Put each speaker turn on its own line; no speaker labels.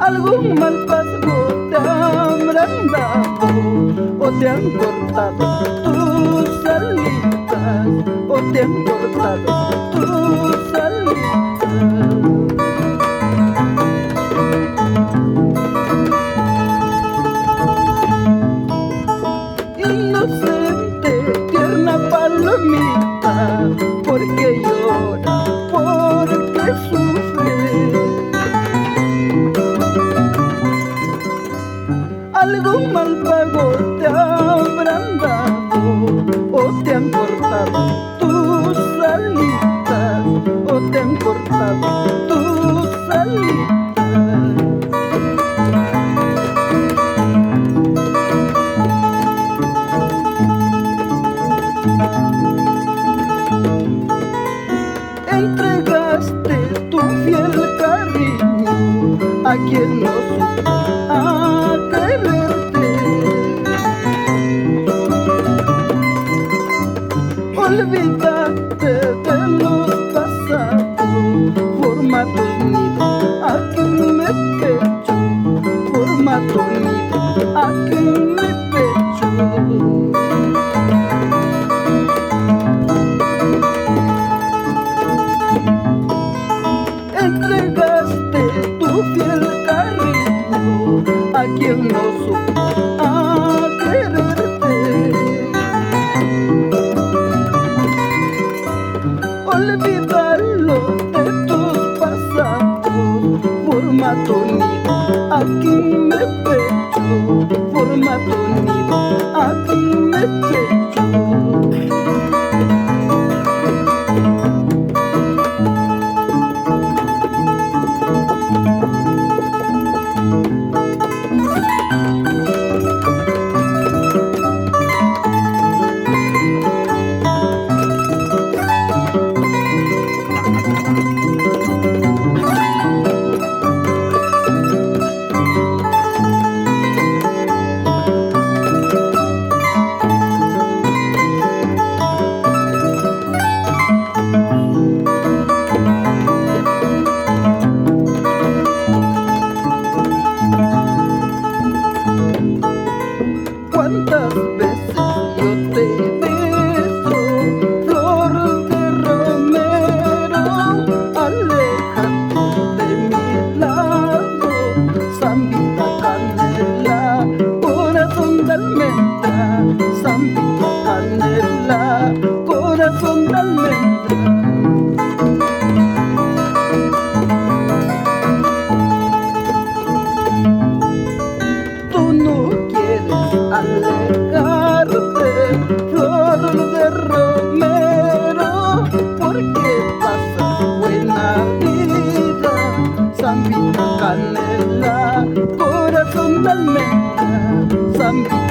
Algún mal paso te habrán dado o te han cortado tus alitas o te han cortado tus alitas. Inocente, tierna palomita, porque llora, porque sufre. Algún mal pago te habrán dado o te han cortado tus alitas o te han cortado tus alitas. Entregaste tu fiel cariño a quien no supo a quererte. Olvídate de los pasados, forma tu nido aquí en mi pecho, forma tu nido aquí en mi pecho. Entregaste tu fiel cariño a quien no supo a quererte. Olvídalo de tus pasados, forma tu nido aquí en mi pecho, forma tu nido aquí en mi pecho. ¿Cuántas veces yo te beso, flor de romero? Aléjate de mi lado, zambita canela, corazón de almendra, zambita canela, corazón de almendra. Tú no quieres alejarte, flor de romero, porque pasas buena vida, zambita canela, corazón de almendra, zambita